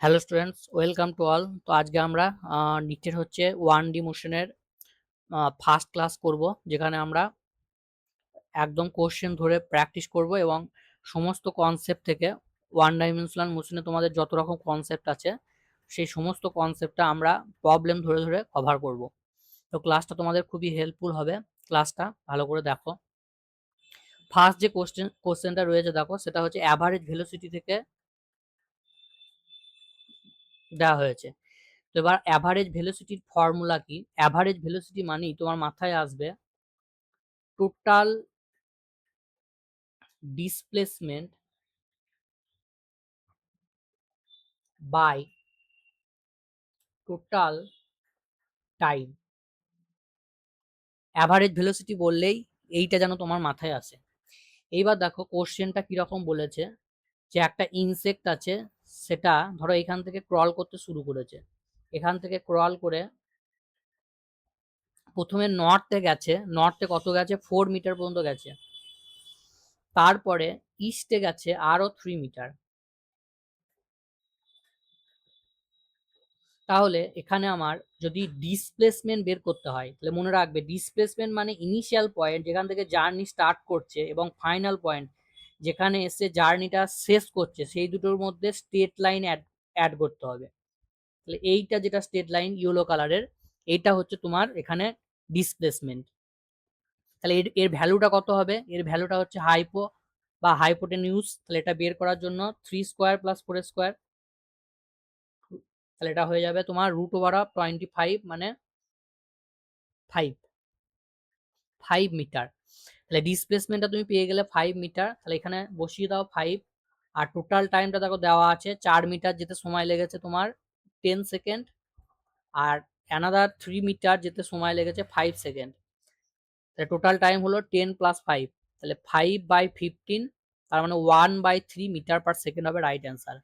Hello students, welcome to all. তো আজকে আমরা নিচের হচ্ছে 1D মোশনের ফার্স্ট ক্লাস করব, যেখানে আমরা একদম কোশ্চেন ধরে প্র্যাকটিস করব এবং সমস্ত কনসেপ্ট থেকে ওয়ান ডাইমেনশনাল মোশনে তোমাদের যত রকম কনসেপ্ট আছে সেই সমস্ত কনসেপ্টটা আমরা প্রবলেম ধরে ধরে কভার করব। তো ক্লাসটা তোমাদের খুবই হেল্পফুল হবে, ক্লাসটা ভালো করে দেখো। ফার্স্ট যে কোশ্চেনটা রয়েছে দেখো, সেটা হচ্ছে অ্যাভারেজ ভেলোসিটি থেকে দেওয়া হয়েছে। তো এবার অ্যাভারেজ ভেলোসিটির ফর্মুলা কি? অ্যাভারেজ ভেলোসিটি মানেই তোমার মাথায় আসবে total displacement by total time. Average velocity বললেই এইটা যেন তোমার মাথায় আসে। এইবার দেখো কোশ্চেনটা কিরকম বলেছে, যে একটা ইনসেক্ট আছে, সেটা ধরো এখান থেকে ক্রল করতে শুরু করেছে। এখান থেকে ক্রল করে প্রথমে নর্থে গেছে, নর্থে কত গেছে? 4 মিটার পর্যন্ত গেছে। তারপরে ইস্টে গেছে আরো 3 মিটার। তাহলে এখানে আমার যদি ডিসপ্লেসমেন্ট বের করতে হয়, তাহলে মনে রাখবে ডিসপ্লেসমেন্ট মানে ইনিশিয়াল পয়েন্ট যেখান থেকে জার্নি স্টার্ট করছে এবং ফাইনাল পয়েন্ট যেখানে এসে জার্নিটা শেষ করছে, সেই দুটোর মধ্যে স্ট্রেট লাইন অ্যাড করতে হবে। তাহলে এইটা যেটা স্ট্রেট লাইন ইয়েলো কালারের, এইটা হচ্ছে তোমার এখানে ডিসপ্লেসমেন্ট। তাহলে এর এর ভ্যালুটা কত হবে? এর ভ্যালুটা হচ্ছে হাইপো বা হাইপোটেনিউস। তাহলে এটা বের করার জন্য 3 স্কোয়ার প্লাস 4 স্কোয়ার, তাহলে এটা হয়ে যাবে তোমার √25, মানে 5 মিটার। তাহলে ডিসপ্লেসমেন্টটা তুমি পেয়ে গেলে 5 মিটার। তাহলে এখানে বসিয়ে দাও 5। আর টোটাল টাইমটা দেখো দেওয়া আছে 4 মিটার যেতে সময় লেগেছে তোমার 10 সেকেন্ড, আর অ্যানাদার 3 মিটার যেতে সময় লেগেছে 5 সেকেন্ড। তাহলে টোটাল টাইম হলো 10 + 5, তাহলে 5/15, তার মানে 1/3 মিটার পার সেকেন্ড হবে রাইট অ্যান্সার,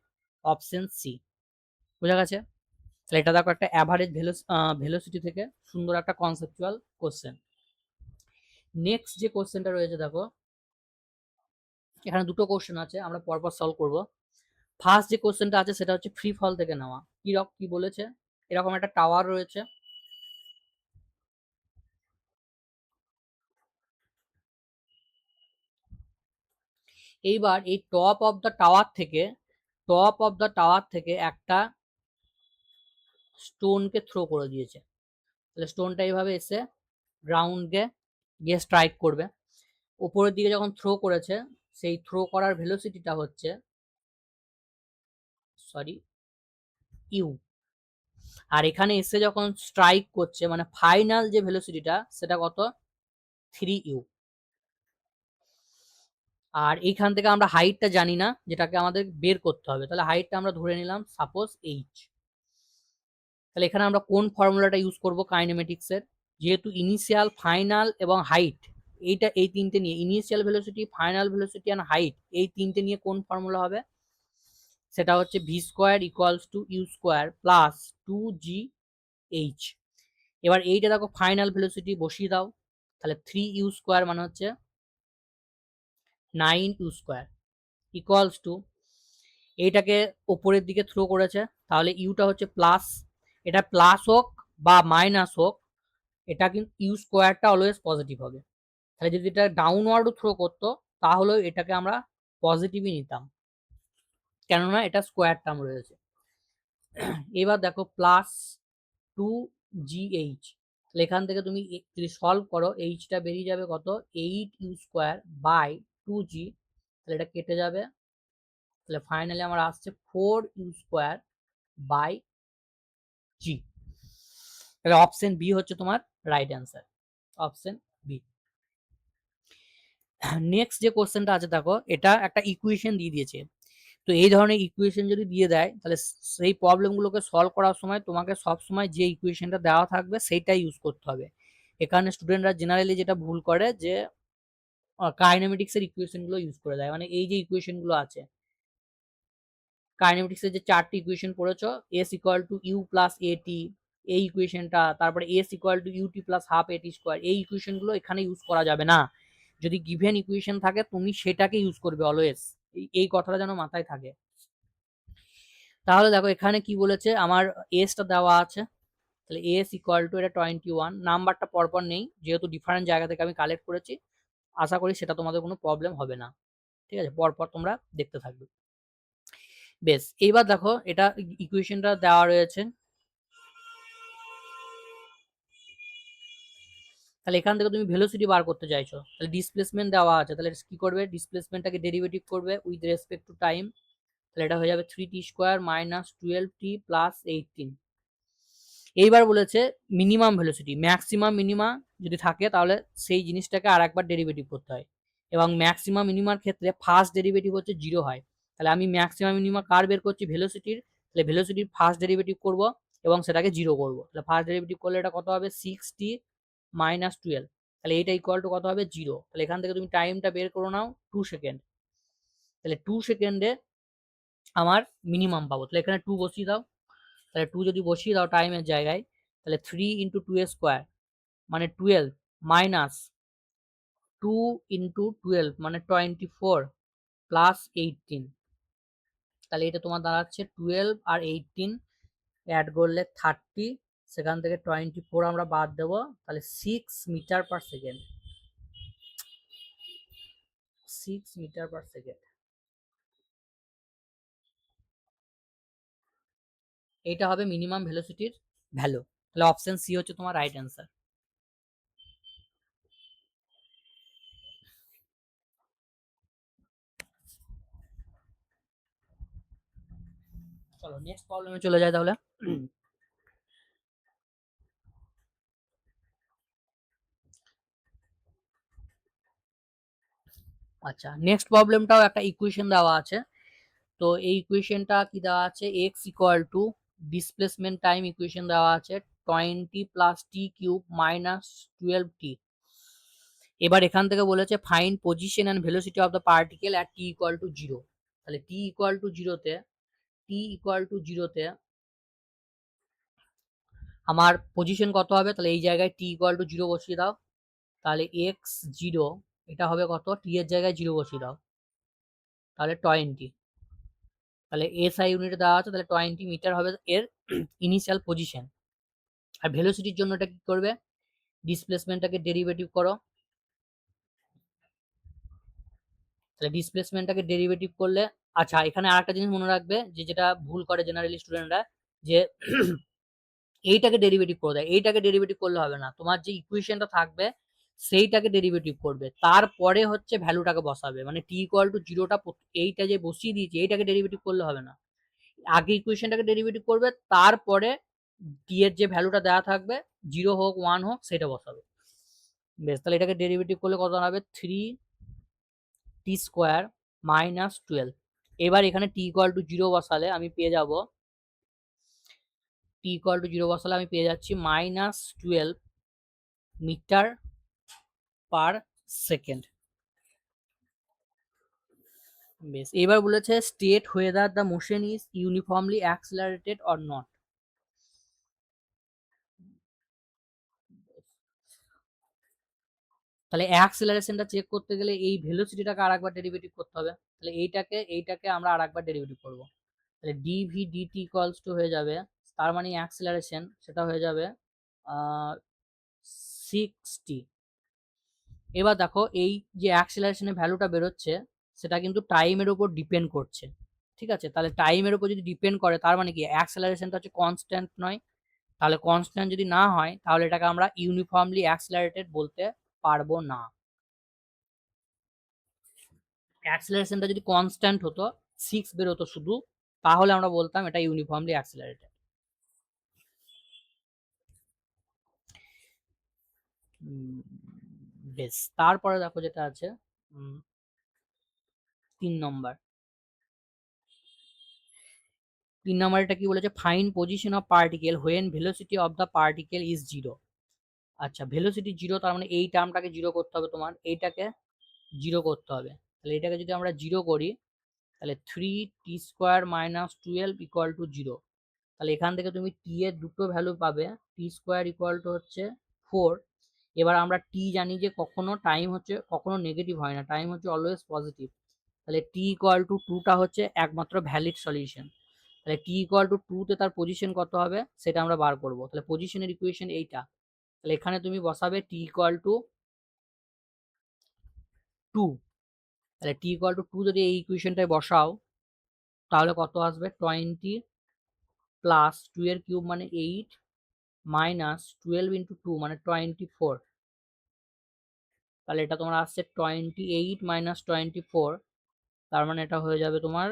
অপশন সি। বুঝা গেছে? তাহলে এটা দেখো একটা অ্যাভারেজ ভেলোসিটি থেকে সুন্দর একটা কনসেপচুয়াল কোশ্চেন। নেক্সট যে কোশ্চেনটা রয়েছে দেখো, এখানে দুটো কোশ্চেন আছে, আমরা পরপর সলভ করব। ফার্স্ট যে কোশ্চেনটা আছে সেটা হচ্ছে ফ্রি ফল থেকে নেওয়া। কি বলেছে? এরকম একটা টাওয়ার রয়েছে, এইবার এই টপ অফ দ্য টাওয়ার থেকে একটা স্টোনকে থ্রো করে দিয়েছে। তাহলে স্টোনটা এইভাবে এসে গ্রাউন্ডকে গিয়ে স্ট্রাইক করবে। উপরের দিকে যখন থ্রো করেছে, সেই থ্রো করার ভেলোসিটিটা হচ্ছে ইউ। আর এখানে এসে যখন স্ট্রাইক করছে, মানে ফাইনাল যে ভেলোসিটিটা সেটা কত? 3u। আর এইখান থেকে আমরা হাইটটা জানি না, যেটাকে আমাদের বের করতে হবে। তাহলে হাইটটা আমরা ধরে নিলাম সাপোজ h। তাহলে এখানে আমরা কোন ফর্মুলাটা ইউজ করব কাইনেমেটিক্স এর? যেহেতু ইনিশিয়াল, ফাইনাল এবং হাইট, এই তিনটে নিয়ে, initial velocity, final velocity and height, এই তিনটে নিয়ে কোন ফর্মুলা হবে? সেটা হচ্ছে v²= u² প্লাস 2gh। এবার এইটা দেখো ফাইনাল ভেলোসিটি বসিয়ে দাও, তাহলে 3u² মানে হচ্ছে 9u² ইকুয়ালস টু, এইটাকে ওপরের দিকে থ্রো করেছে, তাহলে ইউটা হচ্ছে প্লাস। এটা প্লাস হোক বা মাইনাস হোক, এটা কিন্তু ইউ²টা অলওয়েজ পজিটিভ হবে। তাহলে যদি এটা ডাউনওয়ার্ড থ্রো করতো, তাহলেও এটাকে আমরা পজিটিভই নিতাম, কেননা এটা স্কোয়ার টার্ম রয়েছে। এবার দেখো প্লাস 2gh, তাহলে এখান থেকে তুমি যদি সলভ করো, এইচটা বেরিয়ে যাবে কত? 8u²/2g। তাহলে এটা কেটে যাবে, তাহলে ফাইনালি আমার আসছে 4u²/g। তাহলে অপশন বি হচ্ছে তোমার right answer, option B. Next যে কোশ্চেনটা আছে দেখো, এটা একটা ইকুয়েশন দিয়ে দিয়েছে। তো এই ধরনের ইকুয়েশন যদি দিয়ে দেয়, তাহলে সেই প্রবলেমগুলোকে সলভ করার সময় তোমাকে সবসময় যে ইকুয়েশনটা দেওয়া থাকবে সেইটাই ইউজ করতে হবে। এখানে স্টুডেন্টরা জেনারেলি যেটা ভুল করে, যে কাইনেমেটিক্স এর ইকুয়েশন গুলো ইউজ করে দেয়। মানে এই যে ইকুয়েশন গুলো আছে, কাইনেমেটিক্স এর যে 4টি ইকুয়েশন পড়েছো, s=u+at, এই ইকুয়েশনটা, তারপরে s=ut+12at², এই ইকুয়েশন গুলো এখানে ইউজ করা যাবে না। যদি গিভেন ইকুয়েশন থাকে, তুমি সেটাকে ইউজ করবে অলওয়েজ। এই কথাটা যেন মাথায় থাকে। তাহলে দেখো এখানে কি বলেছে, আমার এসটা দেওয়া আছে, তাহলে এস ইকুয়াল টু এটা 21, নাম্বারটা পরপর নেই যেহেতু ডিফারেন্ট জায়গা থেকে আমি কালেক্ট করেছি, আশা করি সেটা তোমাদের কোনো প্রবলেম হবে না। ঠিক আছে, পরপর তোমরা দেখতে থাকবে। বেশ, এইবার দেখো এটা ইকুয়েশনটা দেওয়া রয়েছে, তাহলে এখান থেকে তুমি ভেলোসিটি বার করতে চাইছো, তাহলে ডিসপ্লেসমেন্ট দেওয়া আছে, তাহলে কি করবে, ডিসপ্লেসমেন্টটাকে ডেরিভেটিভ করবে উইথ রেসপেক্ট টু টাইম, তাহলে এটা হয়ে যাবে 3t square minus 12t plus 18। এইবার বলেছে মিনিমাম ভেলোসিটি, ম্যাক্সিমাম মিনিমা যদি থাকে তাহলে সেই জিনিসটাকে আর একবার ডেরিভেটিভ করতে হয়, এবং ম্যাক্সিমাম মিনিমার ক্ষেত্রে ফার্স্ট ডেরিভেটিভ হচ্ছে 0 হয়। তাহলে আমি ম্যাক্সিমাম মিনিমা কার বের করছি, ভেলোসিটির, তাহলে ভেলোসিটির ফার্স্ট ডেরিভেটিভ করব এবং সেটাকে 0 করব, তাহলে ফার্স্ট ডেরিভেটিভ করলে এটা কত হবে, 6t মাইনাস 12, তাহলে এইটা ইকুয়াল টু কত হবে, 0। তাহলে এখান থেকে তুমি টাইমটা বের করে নাও 2 সেকেন্ড, তাহলে 2 সেকেন্ডে আমার মিনিমাম পাবো, তাহলে এখানে 2 বসিয়ে দাও, তাহলে 2 যদি বসিয়ে দাও টাইমের জায়গায়, তাহলে 3 ইন্টু 2 স্কোয়ার মানে 12 মাইনাস 2 ইন্টু 12 মানে 24 প্লাস 18, তাহলে এটা তোমার দাঁড়াচ্ছে 12 আর 18 অ্যাড করলে 30, সেখান থেকে 24 আমরা বাদ দেবো, তাহলে 6 metre per second, 6 metre per second, এইটা হবে মিনিমাম ভেলোসিটির ভ্যালু, তাহলে অপশন সি হচ্ছে তোমার রাইট অ্যান্সার। চলো নেক্সট প্রবলেমে চলে যায় তাহলে। আচ্ছা, নেক্সট প্রবলেমটাও একটা ইকুয়েশন দেওয়া আছে, তো এই ইকুয়েশনটা কি দেওয়া আছে, x equal to displacement time equation দেওয়া আছে 20 প্লাস টি কিউব মাইনাস 12t। এবার এখান থেকে বলেছে find position and velocity of the particle at T equal to 0। তাহলে টি ইকুয়াল টু জিরোতে, টি ইকুয়াল টু জিরোতে আমার পজিশন কত হবে, তাহলে এই জায়গায় টি ইকুয়াল টু 0 বসিয়ে দাও, তাহলে এক্স 0 এটা হবে কত, টি এর জায়গায় 0 বসিয়ে দাও, তাহলে 20, তাহলে এসআই ইউনিটে দেওয়া আছে, তাহলে 20 মিটার হবে এর ইনিশিয়াল পজিশন। আর ভেলোসিটির জন্য এটা কি করবে, ডিসপ্লেসমেন্টটাকে ডেরিভেটিভ করো, তাহলে ডিসপ্লেসমেন্টটাকে ডেরিভেটিভ করলে, আচ্ছা এখানে আরেকটা জিনিস মনে রাখবে যে যেটা ভুল করে জেনারেলি স্টুডেন্টরা, যে এইটাকে ডেরিভেটিভ করে দেয়, এইটাকে ডেরিভেটিভ করলে হবে না, তোমার যে ইকুয়েশনটা থাকবে সেইটাকে ডেরিভেটিভ করবে, তারপরে হচ্ছে ভ্যালুটাকে বসাবে, মানে টি ইকুয়াল টু জিরোটা এইটা যে বসিয়ে দিয়েছি এইটাকে ডেরিভেটিভ করলে হবে না, আগে ইকুয়েশনটাকে ডেরিভেটিভ করবে, তারপরে টি এর যে ভ্যালুটা দেওয়া থাকবে 0 হোক 1 হোক সেটা বসাবে। বেশ, তাহলে এটাকে ডেরিভেটিভ করলে কত হবে, 3t স্কোয়ার মাইনাস 12। এবার এখানে টি ইকুয়াল টু 0 বসালে আমি পেয়ে যাব, টি ইকুয়াল টু 0 বসালে আমি পেয়ে যাচ্ছি মাইনাস 12 মিটার পার সেকেন্ড। বেশ, এবার বলেছে state whether the motion is uniformly accelerated or not. তাহলে অ্যাক্সিলারেশনটা চেক করতে গেলে এই ভেলোসিটিটাকে আরেকবার ডেরিভেটিভ করতে হবে, তাহলে এইটাকে আমরা আরেকবার ডেরিভেটিভ করব, তাহলে ডিভি ডিটি ইকুয়ালস টু হয়ে যাবে, তার মানে অ্যাক্সিলারেশন সেটা হয়ে যাবে 60। এবার দেখো এই যে অ্যাক্সিলারেশনের ভ্যালুটা বেরোচ্ছে সেটা কিন্তু টাইমের উপর ডিপেন্ড করছে, ঠিক আছে, তাহলে টাইমের উপর যদি ডিপেন্ড করে তার মানে কি অ্যাক্সিলারেশনটা হচ্ছে কনস্ট্যান্ট নয়, তাহলে কনস্ট্যান্ট যদি না হয় তাহলে এটাকে আমরা ইউনিফর্মলি অ্যাক্সিলারেটেড বলতে পারবো না। অ্যাক্সিলারেশনটা যদি কনস্ট্যান্ট হতো, 6 বেরোতো শুধু, তাহলে আমরা বলতাম এটা ইউনিফর্মলি অ্যাক্সিলারেটেড। বেশ, তারপরে দেখো যেটা আছে 3 নম্বর, 3 নম্বরটা কি বলেছে, find position of particle when velocity of the particle is 0। আচ্ছা, ভেলোসিটি 0 তার মানে এই টার্মটাকে 0 করতে হবে, তোমার এইটাকে 0 করতে হবে, তাহলে এটাকে যদি আমরা 0 করি তাহলে 3t square minus 12 equal to 0, তাহলে এখান থেকে তুমি টি এর দুটো ভ্যালু পাবে, টি স্কোয়ার ইকুয়াল টু হচ্ছে 4। এবার আমরা টি জানি যে কখনো টাইম হচ্ছে কখনো নেগেটিভ হয় না, টাইম হচ্ছে অলওয়েজ পজিটিভ, তাহলে টি ইকুয়াল টু 2টা হচ্ছে একমাত্র ভ্যালিড সলিউশন, তাহলে টি ইকুয়াল টু 2 তে তার পজিশন কত হবে সেটা আমরা বার করব। তাহলে পজিশনের ইকুয়েশন এইটা। তাহলে এখানে তুমি বসাবে টি ইকুয়াল টু 2। তাহলে টি ইকুয়াল টু 2 যদি এই ইকুয়েশনটায় বসাও তাহলে কত আসবে 20 প্লাস 2 এর কিউব মানে 8 মাইনাস 12 ইন্টু 2 মানে 24। তাহলে এটা তোমার আসছে 28 মাইনাস 24, তার মানে এটা হয়ে যাবে তোমার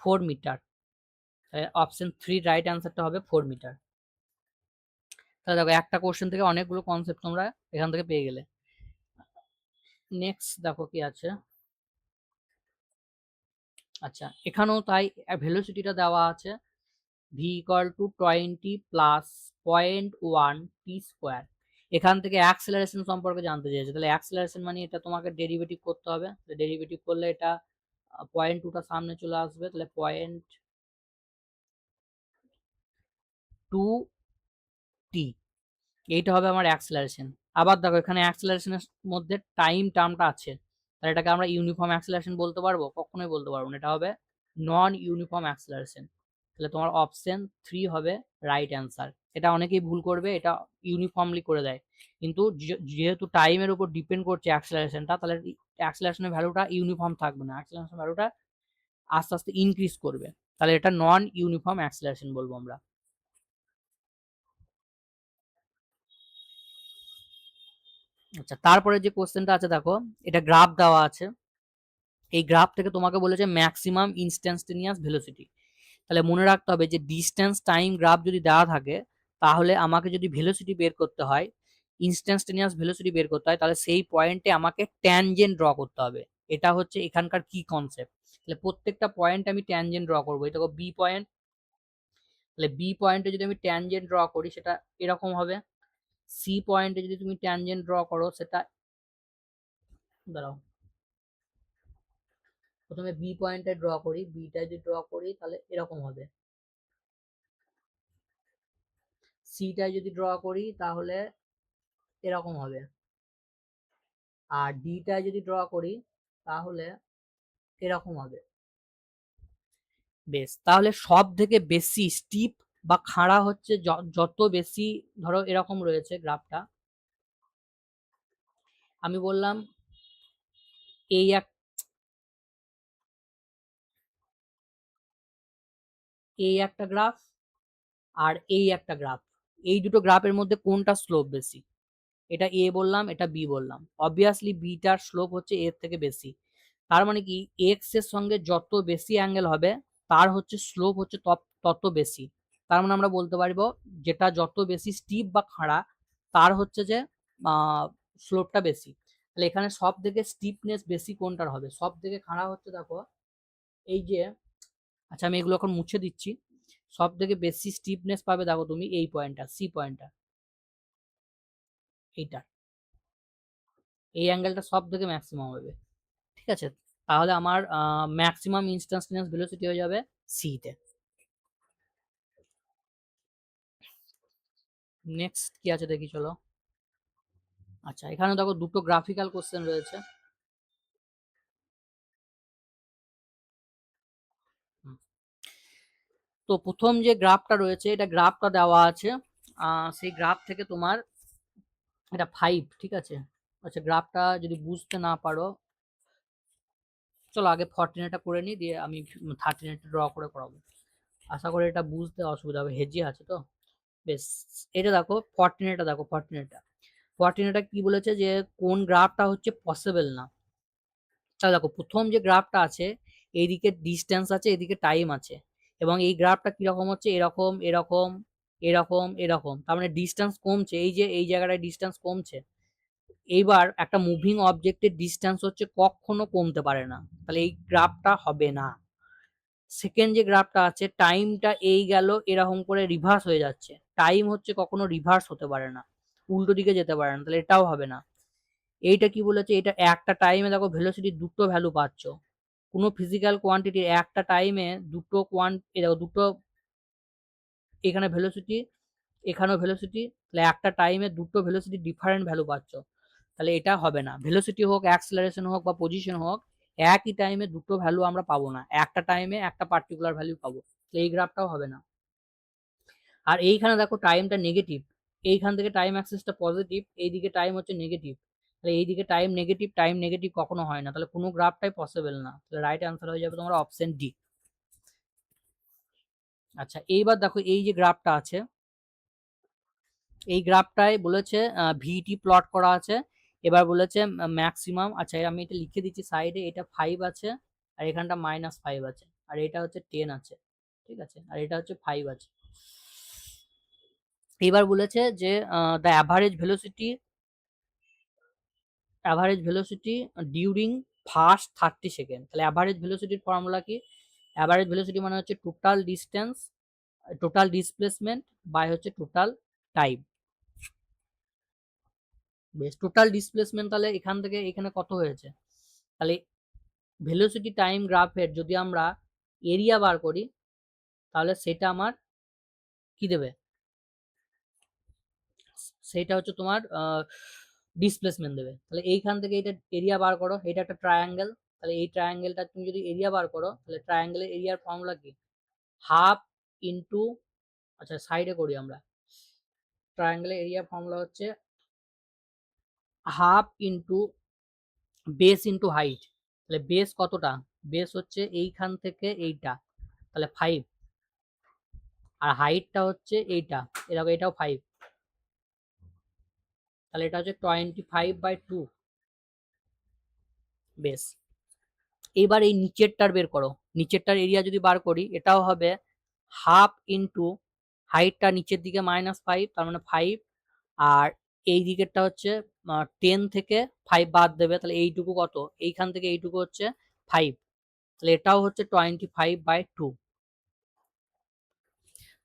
4 মিটার। অপশন 3 রাইট অ্যান্সারটা হবে 4 মিটার। তাহলে দেখো একটা কোশ্চেন থেকে অনেকগুলো কনসেপ্ট তোমরা এখান থেকে পেয়ে গেলে। নেক্সট দেখো কি আছে। আচ্ছা এখানেও তাই ভেলোসিটিটা দেওয়া আছে v equal to 20 plus 0.1 T square. এখান থেকে অ্যাক্সেলারেশন সম্পর্কে জানতে চেয়েছে। তাহলে অ্যাক্সেলারেশন মানে এটা তোমাকে ডেরিভেটিভ করতে হবে। ডেরিভেটিভ করলে এটা 0.2টা সামনে চলে আসবে, তাহলে 0.2 টি, এইটা হবে আমার অ্যাক্সেলারেশন। আবার দেখো এখানে অ্যাক্সেলারেশনের মধ্যে টাইম টার্মটা আছে, তাহলে এটাকে আমরা ইউনিফর্ম অ্যাক্সেলারেশন বলতে পারবো? কখনোই বলতে পারবো না, এটা হবে নন ইউনিফর্ম অ্যাক্সেলারেশন। তাহলে তোমার অপশন 3 হবে রাইট অ্যান্সার। এটা অনেকেই ভুল করবে, এটা ইউনিফর্মলি করে দেয়, কিন্তু যেহেতু টাইমের উপর ডিপেন্ড করছে অ্যাক্সেলারেশনটা, তাহলে অ্যাক্সেলারেশনের ভ্যালুটা ইউনিফর্ম থাকবে না, অ্যাক্সেলারেশন ভ্যালুটা আস্তে আস্তে ইনক্রিজ করবে। তাহলে এটা নন ইউনিফর্ম অ্যাক্সেলারেশন বলবো আমরা। আচ্ছা তারপরে যে কোশ্চেনটা আছে দেখো, এটা গ্রাফ দেওয়া আছে। এই গ্রাফ থেকে তোমাকে বলেছে ম্যাক্সিমাম ইনস্ট্যান্টেনিয়াস ভেলোসিটি। তাহলে মনে রাখতে হবে যে ডিস্টেন্স টাইম গ্রাফ যদি দেওয়া থাকে তাহলে আমাকে যদি ভেলোসিটি বের করতে হয়, ইনস্ট্যান্টেনিয়াস ভেলোসিটি বের করতে হয়, তাহলে সেই পয়েন্টে আমাকে ট্যানজেন্ট ড্র করতে হবে। এটা হচ্ছে এখানকার কি কনসেপ্ট। তাহলে প্রত্যেকটা পয়েন্ট আমি ট্যানজেন্ট ড্র করবো। এই দেখো বি পয়েন্ট, তাহলে বি পয়েন্টে যদি আমি ট্যানজেন্ট ড্র করি সেটা এরকম হবে। সি পয়েন্টে যদি তুমি ট্যানজেন্ট ড্র করো সেটা, দাঁড়াও প্রথমে বি পয়েন্টে ড্র করি, বিটা যদি ড্র করি তাহলে এরকম হবে। সিটা যদি ড্র করি তাহলে এরকম হবে, আর ডিটা যদি ড্র করি তাহলে এরকম হবে। বেশ, তাহলে সব থেকে বেশি স্টিপ বা খাড়া হচ্ছে যত বেশি, ধরো এরকম রয়েছে গ্রাফটা, আমি বললাম এই এই একটা গ্রাফ আর এই একটা গ্রাফ, এই দুটো গ্রাফের মধ্যে কোনটা স্লোপ বেশি? এটা এ বললাম, এটা বি বললাম, অবভিয়াসলি বিটার স্লোপ হচ্ছে এর থেকে বেশি। তার মানে কি এক্স এর সঙ্গে যত বেশি অ্যাঙ্গেল হবে তার হচ্ছে স্লোপ হচ্ছে তত বেশি। তার মানে আমরা বলতে পারবো যেটা যত বেশি স্টিপ বা খাড়া তার হচ্ছে যে স্লোপটা বেশি। তাহলে এখানে সব থেকে স্টিপনেস বেশি কোনটার হবে? সব থেকে খাড়া হচ্ছে দেখো এই যে, আচ্ছা আমি এগুলো এখন মুছে দিচ্ছি। সব থেকে বেশি স্টিপনেস পাবে দেখো তুমি এই পয়েন্টটা, সি পয়েন্টটা, এইটা, এই অ্যাঙ্গেলটা সব থেকে ম্যাক্সিমাম হবে। ঠিক আছে, তাহলে আমার ম্যাক্সিমাম ইনস্ট্যান্টেনিয়াস ভেলোসিটি হয়ে যাবে সি তে। নেক্সট কি আছে দেখি চলো। আচ্ছা এখানে দেখো দুটো গ্রাফিক্যাল কোশ্চেন রয়েছে। তো প্রথম যে গ্রাফটা রয়েছে এটা গ্রাফটা দেওয়া আছে, সেই গ্রাফ থেকে তোমার এটা 5, ঠিক আছে। আচ্ছা গ্রাফটা যদি বুঝতে না পারো, চলো আগে 14 এটা করে নিই, দিয়ে আমি 13 এটা ড্র করে করাবো। আশা করি এটা বুঝতে অসুবিধা হবে, হেজি আছে তো। বেশ, এটা দেখো 14 এটা দেখো, 14 এটা কি বলেছে যে কোন গ্রাফটা হচ্ছে পসিবল না। তাহলে দেখো প্রথম যে গ্রাফটা আছে এইদিকে ডিস্টেন্স আছে, এদিকে টাইম আছে, এবং এই গ্রাফটা কিরকম হচ্ছে এরকম এরকম এরকম এরকম, তার মানে ডিস্টেন্স কমছে, এই যে এই জায়গাটায় ডিস্টেন্স কমছে। এইবার একটা মুভিং অবজেক্টের ডিস্টেন্স হচ্ছে কখনো কমতে পারে না, তাহলে এই গ্রাফটা হবে না। সেকেন্ড যে গ্রাফটা আছে টাইমটা এই গেল এরকম করে রিভার্স হয়ে যাচ্ছে, টাইম হচ্ছে কখনো রিভার্স হতে পারে না, উল্টো দিকে যেতে পারে না, তাহলে এটাও হবে না। এইটা কি বলেছে, এটা একটা টাইমে দেখো ভেলোসিটি দুটো ভ্যালু পাচ্ছ, কোনো ফিজিক্যাল কোয়ান্টিটির একটা টাইমে দুটো দেখো দুটো, এখানে ভেলোসিটি এখানেও ভেলোসিটি, তাহলে একটা টাইমে দুটো ভেলোসিটি ডিফারেন্ট ভ্যালু পাচ্ছ, তাহলে এটা হবে না। ভেলোসিটি হোক, অ্যাক্সেলারেশন হোক বা পজিশন হোক, একই টাইমে দুটো ভ্যালু আমরা পাবো না, একটা টাইমে একটা পার্টিকুলার ভ্যালু পাবো, তো এই গ্রাফটাও হবে না। আর এইখানে দেখো টাইমটা নেগেটিভ, এইখান থেকে টাইম অ্যাক্সিসটা পজিটিভ, এইদিকে টাইম হচ্ছে নেগেটিভ, তাহলে এইদিকে টাইম নেগেটিভ কখনো হয় না, তাহলে কোনো গ্রাফটাই পসিবল না, তাহলে রাইট অ্যান্সার হয়ে যাবে তোমার অপশন ডি। আচ্ছা এইবার দেখো এই যে গ্রাফটা আছে, এই গ্রাফটায় বলেছে ভিটি প্লট করা আছে, এবার বলেছে ম্যাক্সিমাম, আচ্ছা আমি এটা লিখে দিচ্ছি সাইডে, এটা 5 আছে আর এখানটা -5 আছে আর এটা হচ্ছে 10 আছে, ঠিক আছে, আর এটা হচ্ছে 5 আছে। এবার বলেছে যে the average velocity during first 30 second, তাহলে অ্যাভারেজ ভেলোসিটির ফর্মুলা কি? অ্যাভারেজ ভেলোসিটি মানে হচ্ছে total distance, total displacement by হচ্ছে টোটাল টাইম। বেশ, টোটাল ডিসপ্লেসমেন্ট তাহলে এখান থেকে এখানে কত হয়েছে, তাহলে ভেলোসিটি টাইম গ্রাফের যদি আমরা এরিয়া বার করি তাহলে সেটা আমার কি দেবে, সেটা হচ্ছে তোমার ডিসপ্লেসমেন্ট দেবে। তাহলে এইখান থেকে এটা এরিয়া বার করো, এটা একটা ট্রায়াঙ্গেল, তাহলে এই ট্রায়াঙ্গেলটা তুমি যদি এরিয়া বার করো তাহলে ট্রায়াঙ্গেলের এরিয়ার ফর্মুলা কি, হাফ ইন্টু, আচ্ছা সাইডে করি আমরা, ট্রায়াঙ্গেলের এরিয়া ফর্মুলা হচ্ছে half into base into height, তাহলে বেস কতটা, বেস হচ্ছে এইখান থেকে এইটা, তাহলে 5, আর হাইটটা হচ্ছে এইটা, এরকম এটাও 5, তাহলে এটা হচ্ছে 25/2। বেশ, এবার এই নিচেরটার বের করো, নিচেরটার এরিয়া যদি বার করি এটাও হবে হাফ ইন্টু হাইটটা নিচের দিকে -5, তার মানে 5, আর এই দিকেরটা হচ্ছে 10 থেকে 5 বাদ দেবে, তাহলে এইটুকু কত, এইখান থেকে এইটুকু হচ্ছে 5, তাহলে এটাও হচ্ছে 25/2।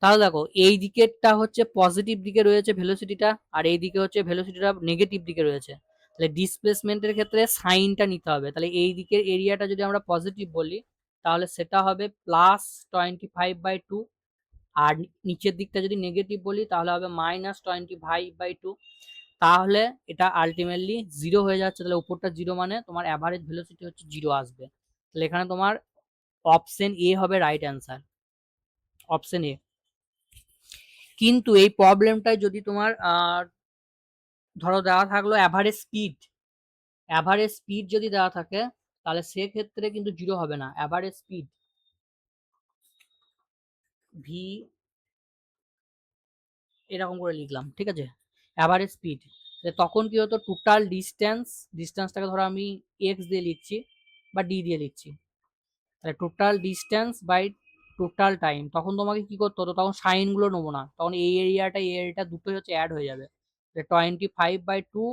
তাহলে দেখো এই দিকেরটা হচ্ছে পজিটিভ দিকে রয়েছে ভেলোসিটিটা, আর এই দিকে হচ্ছে ভেলোসিটিটা নেগেটিভ দিকে রয়েছে, তাহলে ডিসপ্লেসমেন্টের ক্ষেত্রে সাইনটা নিতে হবে, তাহলে এই দিকের এরিয়াটা যদি আমরা পজিটিভ বলি তাহলে সেটা হবে +25/2, আর নিচের দিকটা যদি নেগেটিভ বলি তাহলে হবে -25/2, তাহলে এটা আলটিমেটলি 0 হয়ে যাচ্ছে, তাহলে উপরটা 0 মানে তোমার অ্যাভারেজ ভেলোসিটি হচ্ছে 0 আসবে, তাহলে এখানে তোমার অপশন এ হবে রাইট অ্যান্সার, অপশন এ। কিন্তু এই প্রবলেমটায় যদি তোমার ধরো দেওয়া থাকলো অ্যাভারেজ স্পিড যদি দেওয়া থাকে তাহলে সেক্ষেত্রে কিন্তু 0 হবে না, অ্যাভারেজ স্পিড ভি এরকম করে লিখলাম, ঠিক আছে, অ্যাভারেজ স্পিড, তখন কি হতো, টোটাল ডিস্টেন্সটাকে ধরো আমি এক্স দিয়ে লিখছি বা ডি দিয়ে লিখছি, তাহলে total distance by total time, তখন তোমাকে কি করতে হতো, তখন সাইন গুলো নেবো না, তখন এই এরিয়াটা দুটোই হচ্ছে অ্যাড হয়ে যাবে, 25/2,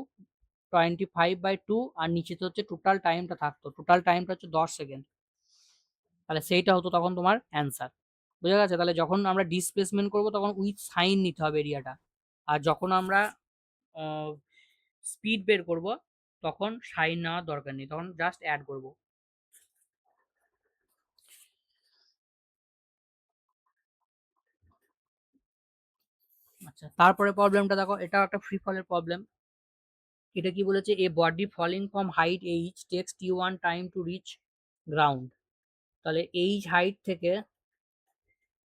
25/2, আর নিচেতে হচ্ছে টোটাল টাইমটা থাকতো, টোটাল টাইমটা হচ্ছে 10 সেকেন্ড, তাহলে সেইটা হতো তখন তোমার অ্যান্সার। বুঝা গেছে, তাহলে যখন আমরা ডিসপ্লেসমেন্ট করব তখন উইথ সাইন নিতে হবে এরিয়াটা, আর যখন আমরা স্পিড বের করব তখন সাইন নেওয়ার দরকার নেই, তখন জাস্ট অ্যাড করব। আচ্ছা তারপরে প্রবলেমটা দেখো, এটা একটা ফ্রি ফলের প্রবলেম, এটা কি বলেছে, a body falling from height H takes T1 time to reach ground, তাহলে এইচ হাইট থেকে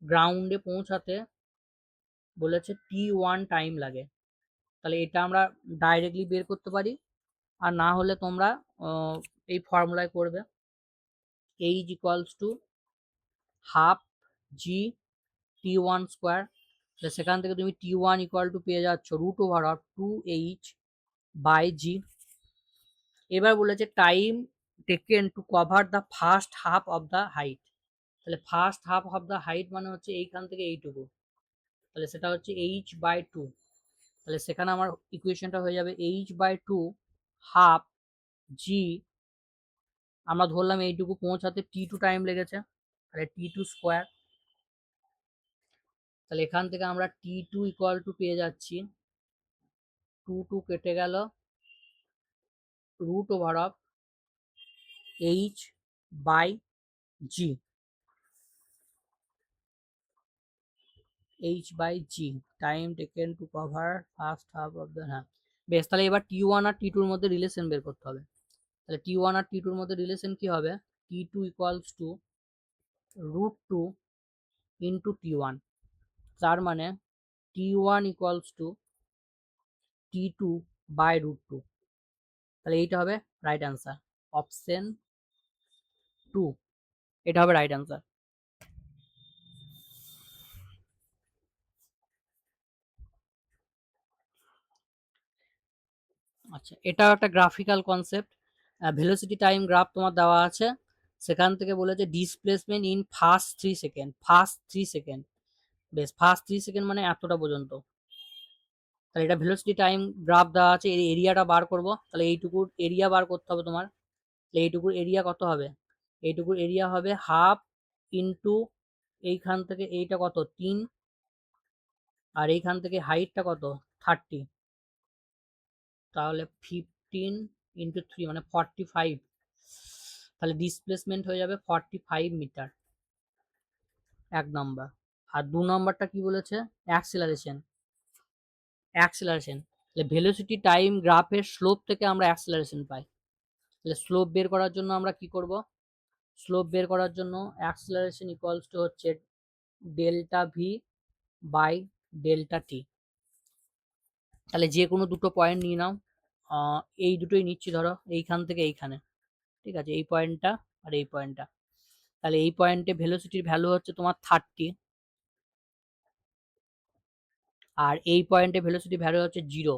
গ্রাউন্ডে পৌঁছাতে বলেছে T1 টাইম লাগে, তাহলে এটা আমরা ডাইরেক্টলি বের করতে পারি, আর না হলে তোমরা এই ফর্মুলায় করবে, H equals to half G T1 square, সেখান থেকে তুমি T1 ইকুয়াল টু পেয়ে যাচ্ছ √2h/g। এবার বলেছে time taken to cover the first half of the height, তাহলে first half of the height মানে হচ্ছে এইখান থেকে এইটুকু, তাহলে সেটা হচ্ছে h/2, তাহলে সেখানে আমার ইকুয়েশনটা হয়ে যাবে h/2 হাফ জি, আমরা ধরলাম এইটুকু পৌঁছাতে T2 টাইম লেগেছে, তাহলে T2 স্কোয়ার, তাহলে এখান থেকে আমরা T2 ইকুয়াল টু পেয়ে যাচ্ছি 2 কেটে গেল √h/g, time taken to cover first half of the, হ্যাঁ বেশ, তাহলে এবার T1 আর T2 এর মধ্যে রিলেশন বের করতে হবে, তাহলে T1 আর T2 এর মধ্যে রিলেশন কি হবে? T2 equals to √2 into T1, তার মানে T1 equals to T2 by √2। তাহলে এইটা হবে রাইট অ্যান্সার, অপশন 2 এটা হবে রাইট অ্যান্সার। আচ্ছা, এটা একটা graphical concept. Velocity time graph তোমার দেওয়া আছে, সেখান থেকে বলেছে displacement in first 3 second, first 3 second. বেশ, ফার্স্ট 3 সেকেন্ড মানে এতটা পর্যন্ত। তাহলে এটা ভেলোসিটি টাইম গ্রাফ দেওয়া আছে, এর এরিয়াটা বার করব। তাহলে এইটুকুর এরিয়া বার করতে হবে তোমার। তাহলে এইটুকুর এরিয়া কত হবে? এইটুকুর এরিয়া হবে হাফ ইন্টু এইখান থেকে এইটা কত 3, আর এইখান থেকে হাইটটা কত 30, তাহলে 15 ইন্টু 3 মানে 45। তাহলে ডিসপ্লেসমেন্ট হয়ে যাবে 45 মিটার, 1 নাম্বার। আর 2 নাম্বারটা কি বলেছে? অ্যাক্সিলারেশন। অ্যাক্সিলারেশন তাহলে ভেলোসিটি টাইম গ্রাফের স্লোপ থেকে আমরা অ্যাক্সিলারেশন পাই। তাহলে স্লোপ বের করার জন্য আমরা কি করব? স্লোপ বের করার জন্য অ্যাক্সিলারেশন ইকুয়ালস টু হচ্ছে ডেল্টা ভি বাই ডেল্টা টি। তাহলে যে কোনো দুটো পয়েন্ট নিয়ে নাও, এই দুটোই নিচ্ছি, ধরো এইখান থেকে এইখানে, ঠিক আছে, এই পয়েন্টটা আর এই পয়েন্টটা। তাহলে এই পয়েন্টে ভেলোসিটির ভ্যালু হচ্ছে তোমার 30, আর এই পয়েন্টে ভেলোসিটি ভ্যালু হচ্ছে 0।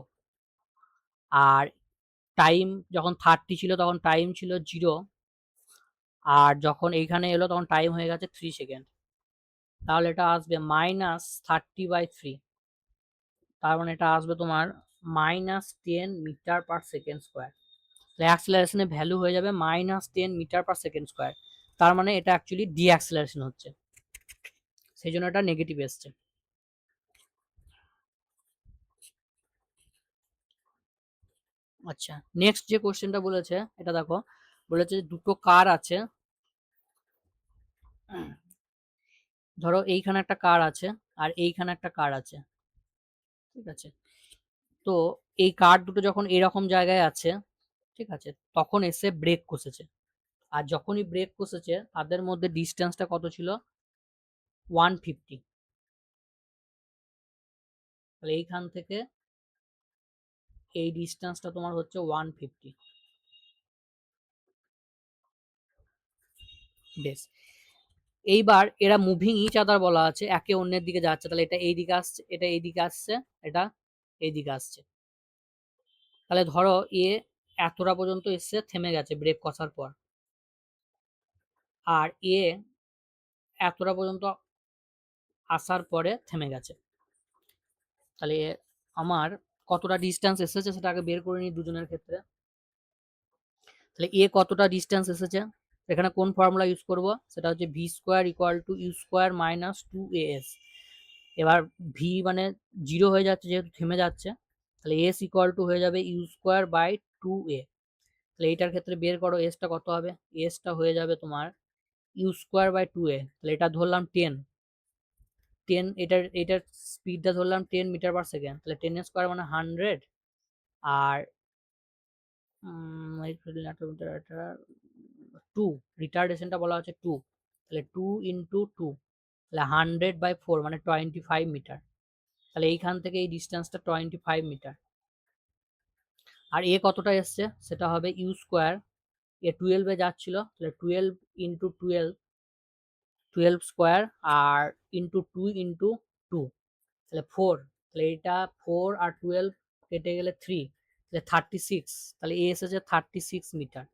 আর টাইম যখন 30 ছিল তখন টাইম ছিল 0, আর যখন এইখানে এলো তখন টাইম হয়ে গেছে 3 সেকেন্ড। তাহলে এটা আসবে -30/3, তার মানে এটা আসবে তোমার -10 মিটার পার সেকেন্ড স্কোয়ার। অ্যাক্সেলারেশনের ভ্যালু হয়ে যাবে -10 মিটার পার সেকেন্ড স্কোয়ার। তার মানে এটা অ্যাকচুয়ালি ডি অ্যাক্সেলারেশন হচ্ছে, সেই জন্য এটা নেগেটিভ এসছে। আচ্ছা, নেক্সট যে কোশ্চেনটা বলেছে এটা দেখো, বলেছে দুটো কার আছে, ধরো এইখানে একটা কার আছে আর এইখানে একটা কার আছে, ঠিক আছে। তো এই কার দুটো যখন এরকম জায়গায় আছে, ঠিক আছে, তখন এসে ব্রেক কষেছে। আর যখনই ব্রেক কষেছে তাদের মধ্যে ডিস্টেন্সটা কত ছিল? 150। তাহলে এইখান থেকে এই ডিস্টেন্সটা তোমার হচ্ছে 150। বেশ, এইবার এরা মুভিং ইচ আদার বলা আছে, একে অন্যের দিকে যাচ্ছে। তাহলে এটা এই দিকে আসছে, এটা এই দিকে আসছে, এটা এই দিকে আসছে। তাহলে ধরো এ এতটা পর্যন্ত এসছে, থেমে গেছে ব্রেক কষার পর, আর এ এতটা পর্যন্ত আসার পরে থেমে গেছে। তাহলে আমার কতটা ডিস্টেন্স এসেছে সেটা আগে বের করে নিই দুজনের ক্ষেত্রে। তাহলে এ কতটা ডিস্টেন্স এসেছে, এখানে কোন ফর্মুলা ইউজ করব? সেটা হচ্ছে V square equal to U square minus 2as। এবার ভি মানে 0 হয়ে যাচ্ছে যেহেতু থেমে যাচ্ছে, তাহলে এস ইকুয়াল টু হয়ে যাবে ইউ স্কোয়ার বাই 2a। তাহলে এইটার ক্ষেত্রে বের করো এসটা কত হবে? এসটা হয়ে যাবে তোমার ইউ স্কোয়ার বাই 2a। তাহলে এটা ধরলাম 10, এটার স্পিডটা ধরলাম 10 মিটার পার সেকেন্ড। তাহলে 10 স্কোয়ার মানে 100, আর 2 রিটার্ডেশনটা বলা হচ্ছে 2, তাহলে 2 ইন্টু 2, তাহলে 100/4 মানে 25 মিটার। তাহলে এইখান থেকে এই ডিস্টেন্সটা 25 মিটার। আর এ কতটা এসছে সেটা হবে ইউ স্কোয়ার, এ 12-এ যাচ্ছিল, তাহলে 12 ইন্টু 12 স্কোয়ার, আর ইন্টু 2 ইন্টু 2, তাহলে 4। তাহলে এটা 4 আর 12 কেটে গেলে 3, তাহলে 36। তাহলে এ এসেছে 36 মিটার,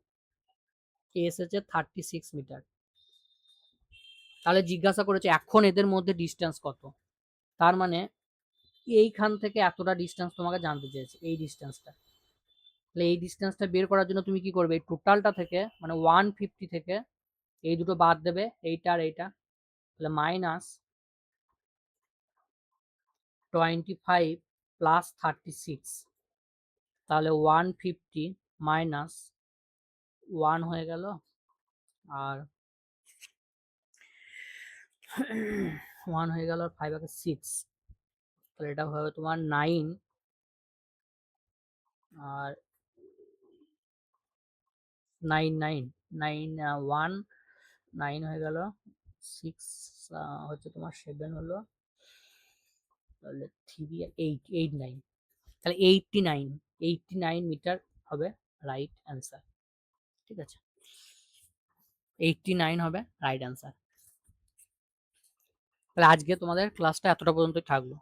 এ এসেছে 36 মিটার। তাহলে জিজ্ঞাসা করেছে এখন এদের মধ্যে ডিস্টেন্স কত, তার মানে এইখান থেকে এতটা ডিস্টেন্স তোমাকে জানতে চেয়েছে, এই ডিস্টেন্সটা। তাহলে এই ডিস্টেন্সটা বের করার জন্য তুমি কি করবে? এই টোটালটা থেকে মানে 150 থেকে এই দুটো বাদ দেবে, এইটা আর এইটা, তাহলে -25 প্লাস 36। তাহলে 150 মাইনাস 1 হয়ে গেল, আর 1 হয়ে গেল, আর 5 আছে 6। তাহলে এটা হবে তোমার 9, আর 9 9 9 1 9 হয়ে গেল, 6 হচ্ছে তোমার 7 হলো, তাহলে 3 8 8 9, তাহলে 89 89 মিটার হবে রাইট অ্যান্সার। ঠিক আছে, 89 হবে রাইট অ্যান্সার। তাহলে আজকে তোমাদের ক্লাসটা এতটা পর্যন্তই থাকলো।